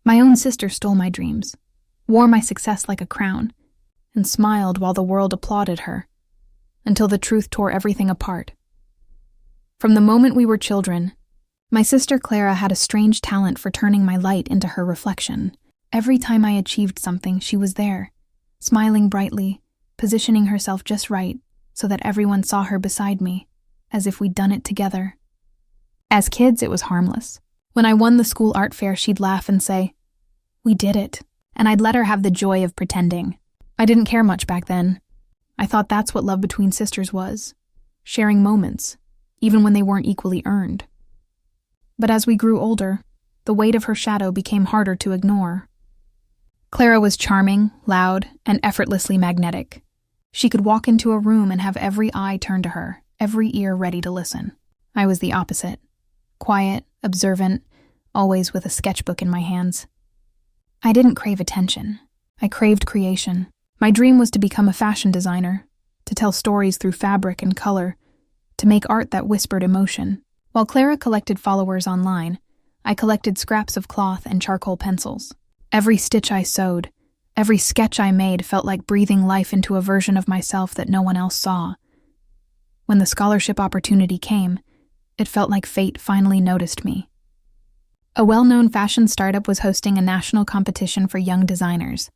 My own sister stole my dreams, wore my success like a crown, and smiled while the world applauded her, until the truth tore everything apart. From the moment we were children, my sister Clara had a strange talent for turning my light into her reflection. Every time I achieved something, she was there, smiling brightly, positioning herself just right so that everyone saw her beside me, as if we'd done it together. As kids, it was harmless. When I won the school art fair, she'd laugh and say, "We did it," and I'd let her have the joy of pretending. I didn't care much back then. I thought that's what love between sisters was, sharing moments, even when they weren't equally earned. But as we grew older, the weight of her shadow became harder to ignore. Clara was charming, loud, and effortlessly magnetic. She could walk into a room and have every eye turned to her, every ear ready to listen. I was the opposite. Quiet, observant, always with a sketchbook in my hands. I didn't crave attention. I craved creation. My dream was to become a fashion designer, to tell stories through fabric and color, to make art that whispered emotion. While Clara collected followers online, I collected scraps of cloth and charcoal pencils. Every stitch I sewed, every sketch I made felt like breathing life into a version of myself that no one else saw. When the scholarship opportunity came, it felt like fate finally noticed me. A well-known fashion startup was hosting a national competition for young designers,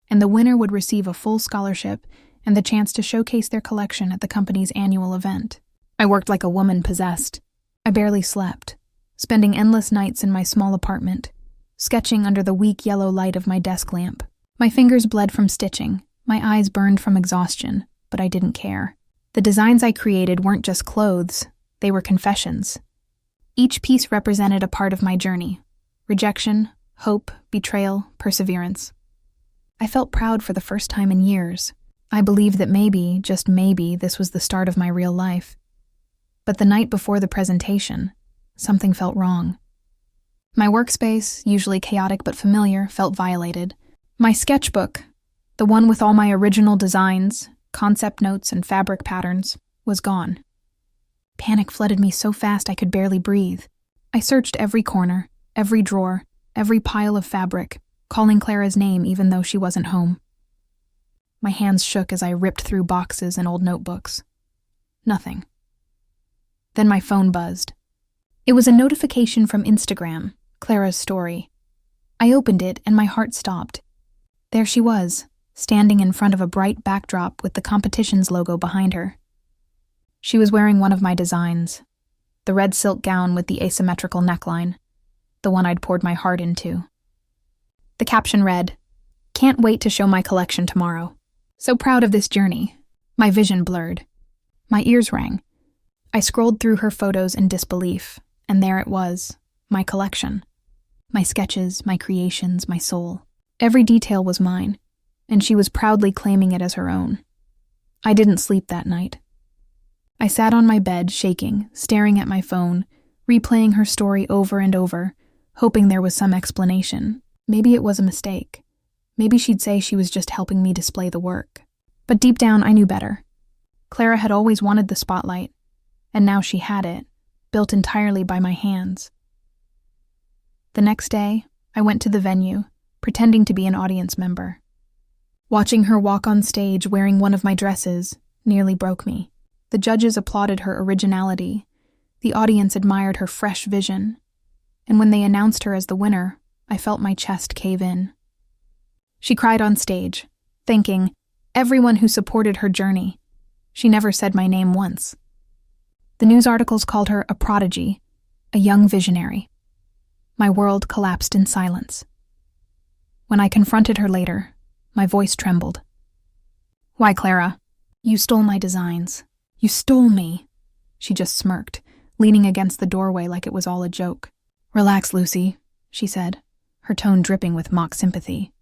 and the winner would receive a full scholarship and the chance to showcase their collection at the company's annual event. I worked like a woman possessed. I barely slept, spending endless nights in my small apartment, sketching under the weak yellow light of my desk lamp. My fingers bled from stitching, my eyes burned from exhaustion, but I didn't care. The designs I created weren't just clothes, they were confessions. Each piece represented a part of my journey: rejection, hope, betrayal, perseverance. I felt proud for the first time in years. I believed that maybe, just maybe, this was the start of my real life. But the night before the presentation, something felt wrong. My workspace, usually chaotic but familiar, felt violated. My sketchbook, the one with all my original designs, concept notes, and fabric patterns, was gone. Panic flooded me so fast I could barely breathe. I searched every corner, every drawer, every pile of fabric, calling Clara's name even though she wasn't home. My hands shook as I ripped through boxes and old notebooks. Nothing. Then my phone buzzed. It was a notification from Instagram, Clara's story. I opened it and my heart stopped. There she was, standing in front of a bright backdrop with the competition's logo behind her. She was wearing one of my designs, the red silk gown with the asymmetrical neckline, the one I'd poured my heart into. The caption read, "Can't wait to show my collection tomorrow. So proud of this journey." My vision blurred. My ears rang. I scrolled through her photos in disbelief, and there it was, my collection. My sketches, my creations, my soul. Every detail was mine, and she was proudly claiming it as her own. I didn't sleep that night. I sat on my bed, shaking, staring at my phone, replaying her story over and over, hoping there was some explanation. Maybe it was a mistake. Maybe she'd say she was just helping me display the work. But deep down, I knew better. Clara had always wanted the spotlight, and now she had it, built entirely by my hands. The next day, I went to the venue, pretending to be an audience member. Watching her walk on stage wearing one of my dresses nearly broke me. The judges applauded her originality. The audience admired her fresh vision. And when they announced her as the winner, I felt my chest cave in. She cried on stage, thanking everyone who supported her journey. She never said my name once. The news articles called her a prodigy, a young visionary. My world collapsed in silence. When I confronted her later, my voice trembled. "Why, Clara? You stole my designs. You stole me." She just smirked, leaning against the doorway like it was all a joke. "Relax, Lucy," she said, her tone dripping with mock sympathy.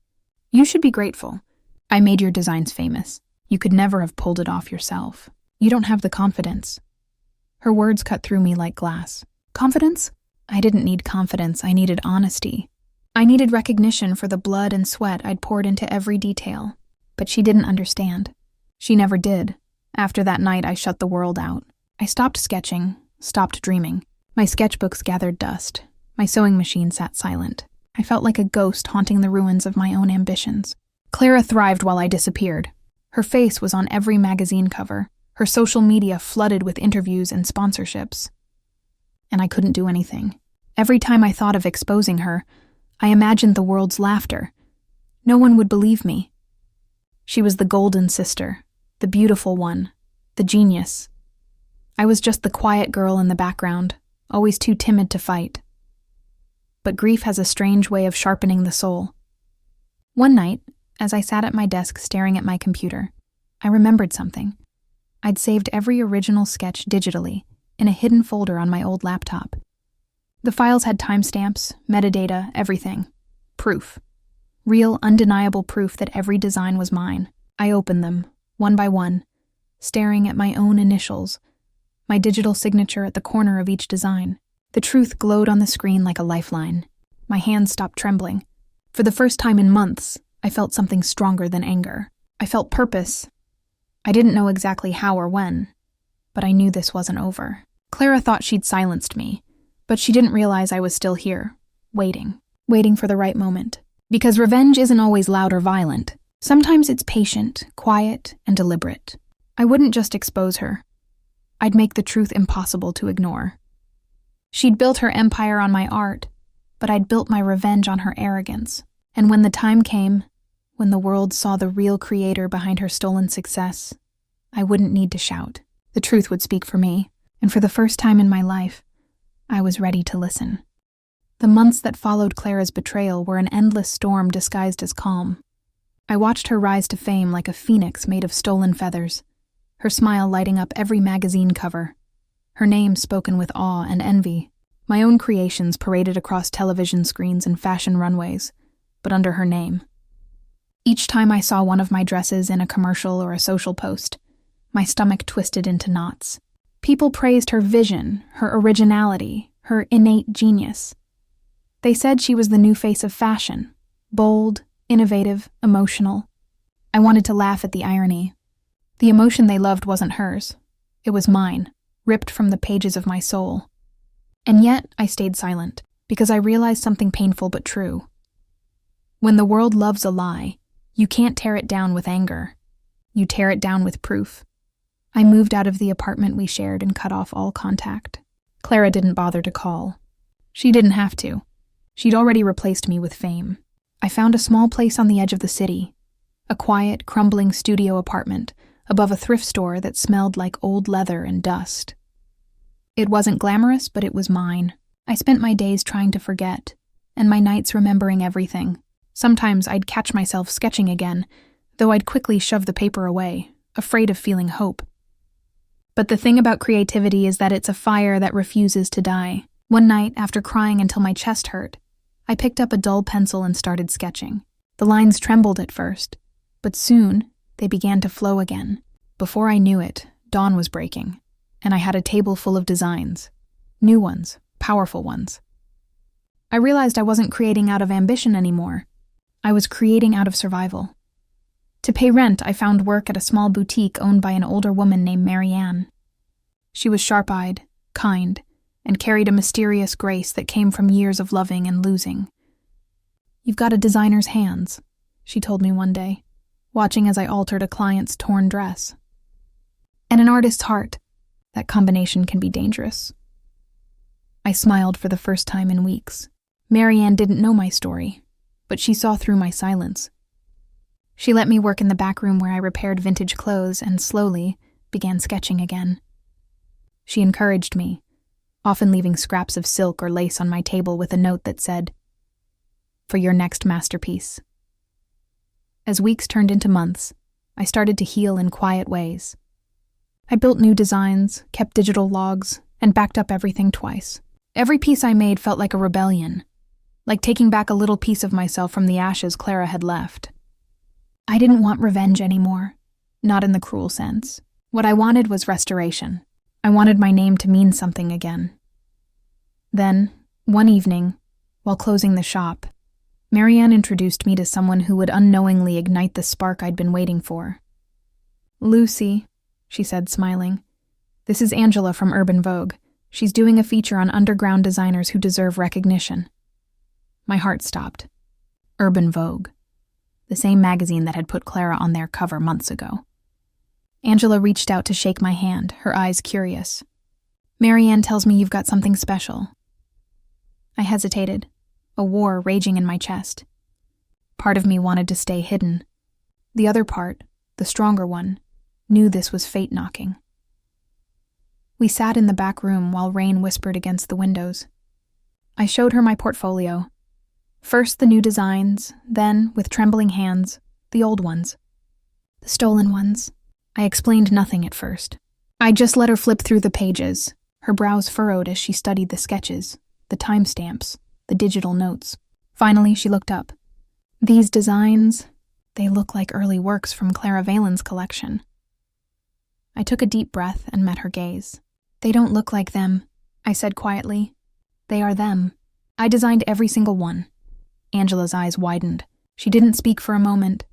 "You should be grateful. I made your designs famous. You could never have pulled it off yourself. You don't have the confidence." Her words cut through me like glass. Confidence? I didn't need confidence, I needed honesty. I needed recognition for the blood and sweat I'd poured into every detail. But she didn't understand. She never did. After that night, I shut the world out. I stopped sketching, stopped dreaming. My sketchbooks gathered dust. My sewing machine sat silent. I felt like a ghost haunting the ruins of my own ambitions. Clara thrived while I disappeared. Her face was on every magazine cover, her social media flooded with interviews and sponsorships. And I couldn't do anything. Every time I thought of exposing her, I imagined the world's laughter. No one would believe me. She was the golden sister, the beautiful one, the genius. I was just the quiet girl in the background, always too timid to fight. But grief has a strange way of sharpening the soul. One night, as I sat at my desk staring at my computer, I remembered something. I'd saved every original sketch digitally in a hidden folder on my old laptop. The files had timestamps, metadata, everything. Proof. Real, undeniable proof that every design was mine. I opened them, one by one, staring at my own initials, my digital signature at the corner of each design. The truth glowed on the screen like a lifeline. My hands stopped trembling. For the first time in months, I felt something stronger than anger. I felt purpose. I didn't know exactly how or when, but I knew this wasn't over. Clara thought she'd silenced me, but she didn't realize I was still here, waiting for the right moment. Because revenge isn't always loud or violent. Sometimes it's patient, quiet, and deliberate. I wouldn't just expose her. I'd make the truth impossible to ignore. She'd built her empire on my art, but I'd built my revenge on her arrogance. And when the time came, when the world saw the real creator behind her stolen success, I wouldn't need to shout. The truth would speak for me, and for the first time in my life, I was ready to listen. The months that followed Clara's betrayal were an endless storm disguised as calm. I watched her rise to fame like a phoenix made of stolen feathers, her smile lighting up every magazine cover, her name spoken with awe and envy. My own creations paraded across television screens and fashion runways, but under her name. Each time I saw one of my dresses in a commercial or a social post, my stomach twisted into knots. People praised her vision, her originality, her innate genius. They said she was the new face of fashion, bold, innovative, emotional. I wanted to laugh at the irony. The emotion they loved wasn't hers. It was mine, ripped from the pages of my soul. And yet, I stayed silent, because I realized something painful but true. When the world loves a lie, you can't tear it down with anger. You tear it down with proof. I moved out of the apartment we shared and cut off all contact. Clara didn't bother to call. She didn't have to. She'd already replaced me with fame. I found a small place on the edge of the city, a quiet, crumbling studio apartment above a thrift store that smelled like old leather and dust. It wasn't glamorous, but it was mine. I spent my days trying to forget, and my nights remembering everything. Sometimes I'd catch myself sketching again, though I'd quickly shove the paper away, afraid of feeling hope. But the thing about creativity is that it's a fire that refuses to die. One night, after crying until my chest hurt, I picked up a dull pencil and started sketching. The lines trembled at first, but soon they began to flow again. Before I knew it, dawn was breaking, and I had a table full of designs. New ones, powerful ones. I realized I wasn't creating out of ambition anymore. I was creating out of survival. To pay rent, I found work at a small boutique owned by an older woman named Marianne. She was sharp-eyed, kind, and carried a mysterious grace that came from years of loving and losing. "You've got a designer's hands," she told me one day, watching as I altered a client's torn dress. "And an artist's heart. That combination can be dangerous." I smiled for the first time in weeks. Marianne didn't know my story, but she saw through my silence. She let me work in the back room where I repaired vintage clothes and slowly began sketching again. She encouraged me, often leaving scraps of silk or lace on my table with a note that said, "For your next masterpiece." As weeks turned into months, I started to heal in quiet ways. I built new designs, kept digital logs, and backed up everything twice. Every piece I made felt like a rebellion, like taking back a little piece of myself from the ashes Clara had left. I didn't want revenge anymore, not in the cruel sense. What I wanted was restoration. I wanted my name to mean something again. Then, one evening, while closing the shop, Marianne introduced me to someone who would unknowingly ignite the spark I'd been waiting for. "Lucy," she said, smiling. "This is Angela from Urban Vogue. She's doing a feature on underground designers who deserve recognition." My heart stopped. Urban Vogue, the same magazine that had put Clara on their cover months ago. Angela reached out to shake my hand, her eyes curious. "Marianne tells me you've got something special." I hesitated, a war raging in my chest. Part of me wanted to stay hidden. The other part, the stronger one, knew this was fate knocking. We sat in the back room while rain whispered against the windows. I showed her my portfolio. First the new designs, then, with trembling hands, the old ones. The stolen ones. I explained nothing at first. I just let her flip through the pages, her brows furrowed as she studied the sketches, the timestamps, the digital notes. Finally, she looked up. "These designs, they look like early works from Clara Valen's collection." I took a deep breath and met her gaze. "They don't look like them," I said quietly. "They are them. I designed every single one." Angela's eyes widened. She didn't speak for a moment,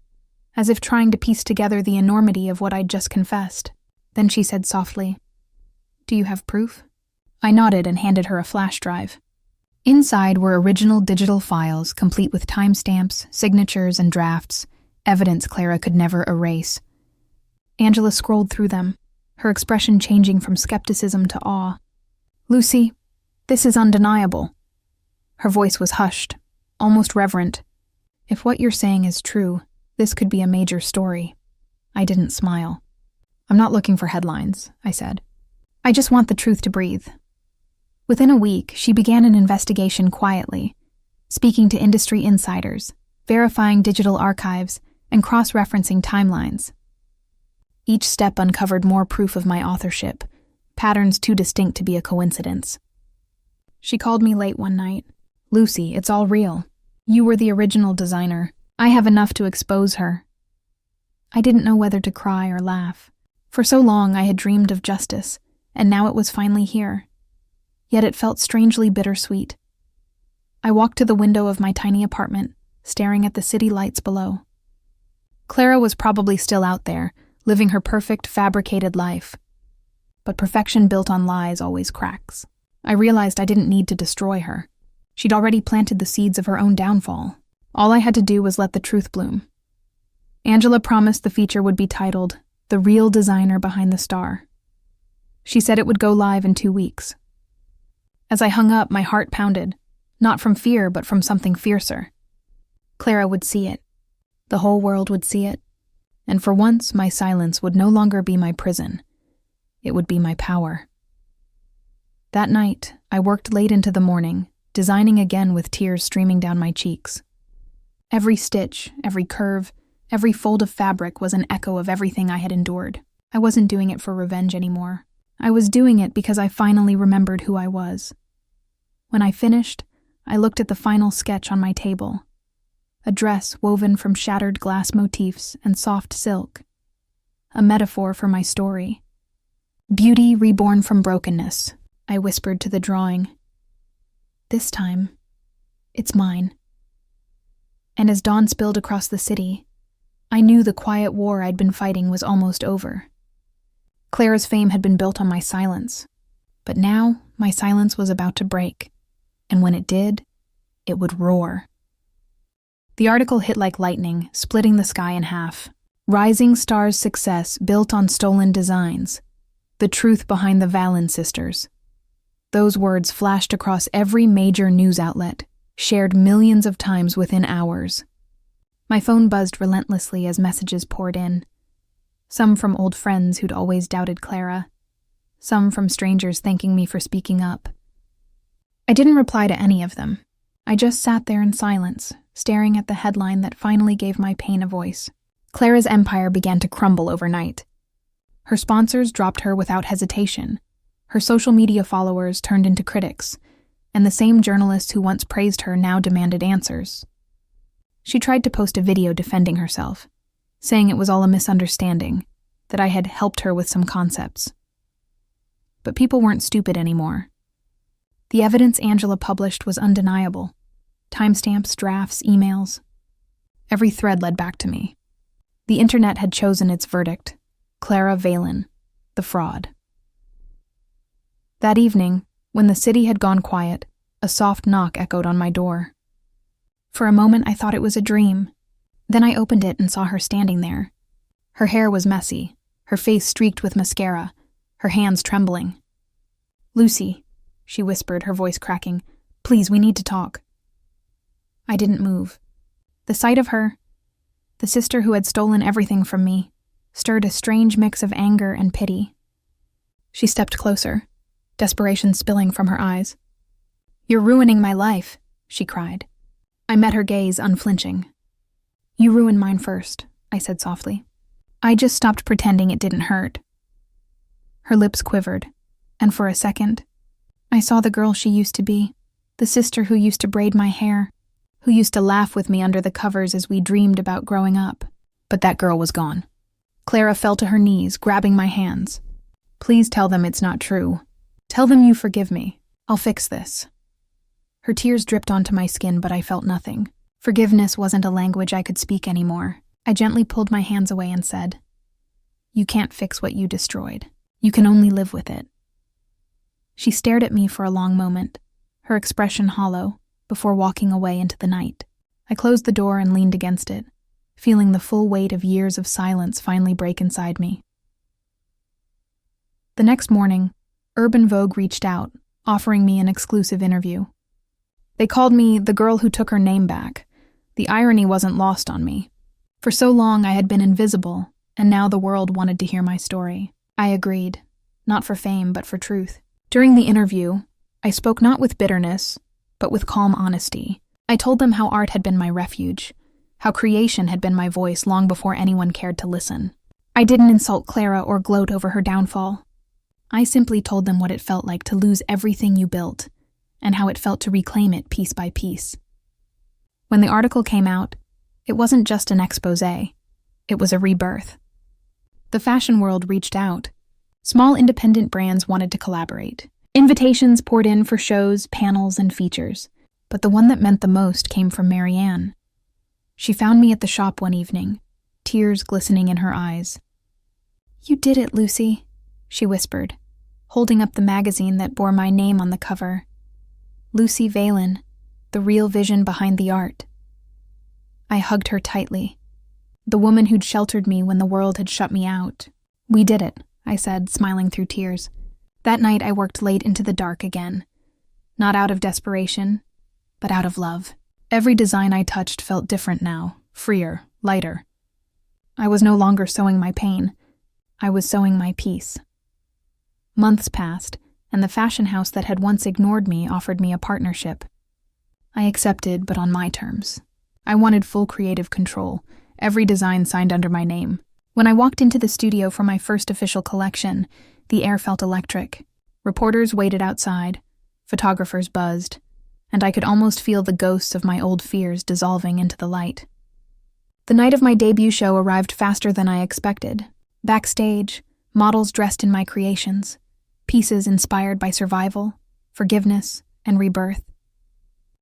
as if trying to piece together the enormity of what I'd just confessed. Then she said softly, "Do you have proof?" I nodded and handed her a flash drive. Inside were original digital files, complete with timestamps, signatures, and drafts, evidence Clara could never erase. Angela scrolled through them, her expression changing from skepticism to awe. "Lucy, this is undeniable." Her voice was hushed, almost reverent. "If what you're saying is true, this could be a major story." I didn't smile. "I'm not looking for headlines," I said. "I just want the truth to breathe." Within a week, she began an investigation quietly, speaking to industry insiders, verifying digital archives, and cross-referencing timelines. Each step uncovered more proof of my authorship, patterns too distinct to be a coincidence. She called me late one night. "Lucy, it's all real. You were the original designer. I have enough to expose her." I didn't know whether to cry or laugh. For so long I had dreamed of justice, and now it was finally here. Yet it felt strangely bittersweet. I walked to the window of my tiny apartment, staring at the city lights below. Clara was probably still out there, living her perfect, fabricated life. But perfection built on lies always cracks. I realized I didn't need to destroy her. She'd already planted the seeds of her own downfall. All I had to do was let the truth bloom. Angela promised the feature would be titled, "The Real Designer Behind the Star." She said it would go live in 2 weeks. As I hung up, my heart pounded, not from fear, but from something fiercer. Clara would see it. The whole world would see it. And for once, my silence would no longer be my prison. It would be my power. That night, I worked late into the morning, designing again with tears streaming down my cheeks. Every stitch, every curve, every fold of fabric was an echo of everything I had endured. I wasn't doing it for revenge anymore. I was doing it because I finally remembered who I was. When I finished, I looked at the final sketch on my table. A dress woven from shattered glass motifs and soft silk. A metaphor for my story. "Beauty reborn from brokenness," I whispered to the drawing. "This time, it's mine." And as dawn spilled across the city, I knew the quiet war I'd been fighting was almost over. Clara's fame had been built on my silence, but now my silence was about to break, and when it did, it would roar. The article hit like lightning, splitting the sky in half. "Rising Star's Success Built on Stolen Designs. The Truth Behind the Valen Sisters." Those words flashed across every major news outlet, shared millions of times within hours. My phone buzzed relentlessly as messages poured in. Some from old friends who'd always doubted Clara. Some from strangers thanking me for speaking up. I didn't reply to any of them. I just sat there in silence, staring at the headline that finally gave my pain a voice. Clara's empire began to crumble overnight. Her sponsors dropped her without hesitation. Her social media followers turned into critics, and the same journalists who once praised her now demanded answers. She tried to post a video defending herself, saying it was all a misunderstanding, that I had helped her with some concepts. But people weren't stupid anymore. The evidence Angela published was undeniable. Timestamps, drafts, emails. Every thread led back to me. The internet had chosen its verdict. Clara Valen, the fraud. That evening, when the city had gone quiet, a soft knock echoed on my door. For a moment I thought it was a dream. Then I opened it and saw her standing there. Her hair was messy, her face streaked with mascara, her hands trembling. "Lucy," she whispered, her voice cracking, "please, we need to talk." I didn't move. The sight of her, the sister who had stolen everything from me, stirred a strange mix of anger and pity. She stepped closer, desperation spilling from her eyes. "You're ruining my life," she cried. I met her gaze, unflinching. "You ruined mine first," I said softly. "I just stopped pretending it didn't hurt." Her lips quivered, and for a second, I saw the girl she used to be, the sister who used to braid my hair, who used to laugh with me under the covers as we dreamed about growing up. But that girl was gone. Clara fell to her knees, grabbing my hands. "Please tell them it's not true. Tell them you forgive me. I'll fix this." Her tears dripped onto my skin, but I felt nothing. Forgiveness wasn't a language I could speak anymore. I gently pulled my hands away and said, "You can't fix what you destroyed. You can only live with it." She stared at me for a long moment, her expression hollow, before walking away into the night. I closed the door and leaned against it, feeling the full weight of years of silence finally break inside me. The next morning, Urban Vogue reached out, offering me an exclusive interview. They called me the girl who took her name back. The irony wasn't lost on me. For so long I had been invisible, and now the world wanted to hear my story. I agreed, not for fame, but for truth. During the interview, I spoke not with bitterness, but with calm honesty. I told them how art had been my refuge, how creation had been my voice long before anyone cared to listen. I didn't insult Clara or gloat over her downfall. I simply told them what it felt like to lose everything you built, and how it felt to reclaim it piece by piece. When the article came out, it wasn't just an exposé. It was a rebirth. The fashion world reached out. Small independent brands wanted to collaborate. Invitations poured in for shows, panels, and features. But the one that meant the most came from Marianne. She found me at the shop one evening, tears glistening in her eyes. "You did it, Lucy," she whispered, holding up the magazine that bore my name on the cover. Lucy Valen, the real vision behind the art. I hugged her tightly, the woman who'd sheltered me when the world had shut me out. "We did it," I said, smiling through tears. That night I worked late into the dark again, not out of desperation, but out of love. Every design I touched felt different now, freer, lighter. I was no longer sewing my pain. I was sewing my peace. Months passed, and the fashion house that had once ignored me offered me a partnership. I accepted, but on my terms. I wanted full creative control, every design signed under my name. When I walked into the studio for my first official collection, the air felt electric. Reporters waited outside, photographers buzzed, and I could almost feel the ghosts of my old fears dissolving into the light. The night of my debut show arrived faster than I expected. Backstage, models dressed in my creations, pieces inspired by survival, forgiveness, and rebirth.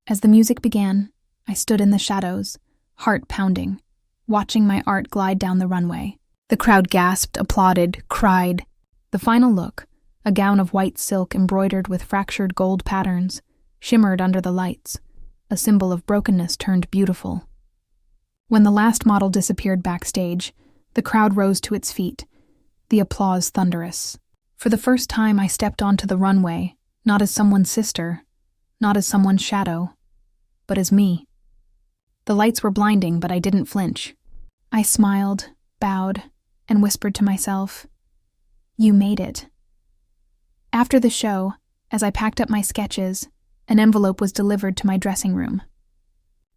As the music began, I stood in the shadows, heart pounding, watching my art glide down the runway. The crowd gasped, applauded, cried. The final look, a gown of white silk embroidered with fractured gold patterns, shimmered under the lights, a symbol of brokenness turned beautiful. When the last model disappeared backstage, the crowd rose to its feet, the applause thunderous. For the first time I stepped onto the runway, not as someone's sister, not as someone's shadow, but as me. The lights were blinding, but I didn't flinch. I smiled, bowed, and whispered to myself, "You made it." After the show, as I packed up my sketches, an envelope was delivered to my dressing room.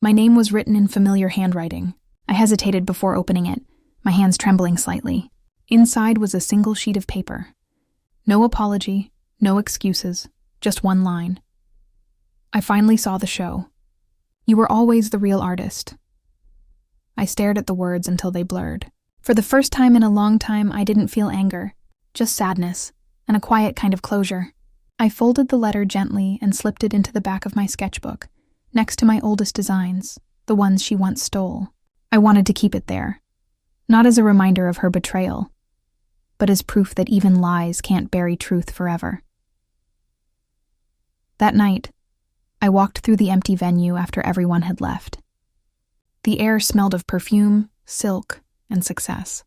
My name was written in familiar handwriting. I hesitated before opening it, my hands trembling slightly. Inside was a single sheet of paper. No apology, no excuses, just one line. I finally saw the show. "You were always the real artist." I stared at the words until they blurred. For the first time in a long time, I didn't feel anger, just sadness, and a quiet kind of closure. I folded the letter gently and slipped it into the back of my sketchbook, next to my oldest designs, the ones she once stole. I wanted to keep it there, not as a reminder of her betrayal, but as proof that even lies can't bury truth forever. That night, I walked through the empty venue after everyone had left. The air smelled of perfume, silk, and success.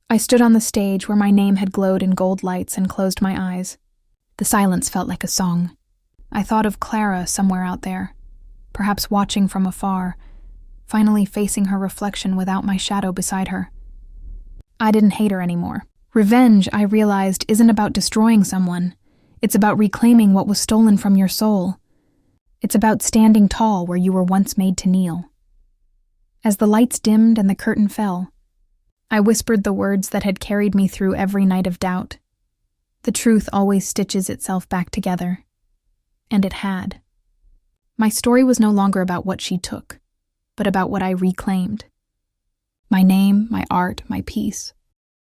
I stood on the stage where my name had glowed in gold lights and closed my eyes. The silence felt like a song. I thought of Clara somewhere out there, perhaps watching from afar, finally facing her reflection without my shadow beside her. I didn't hate her anymore. Revenge, I realized, isn't about destroying someone. It's about reclaiming what was stolen from your soul. It's about standing tall where you were once made to kneel. As the lights dimmed and the curtain fell, I whispered the words that had carried me through every night of doubt. The truth always stitches itself back together. And it had. My story was no longer about what she took, but about what I reclaimed. My name, my art, my peace.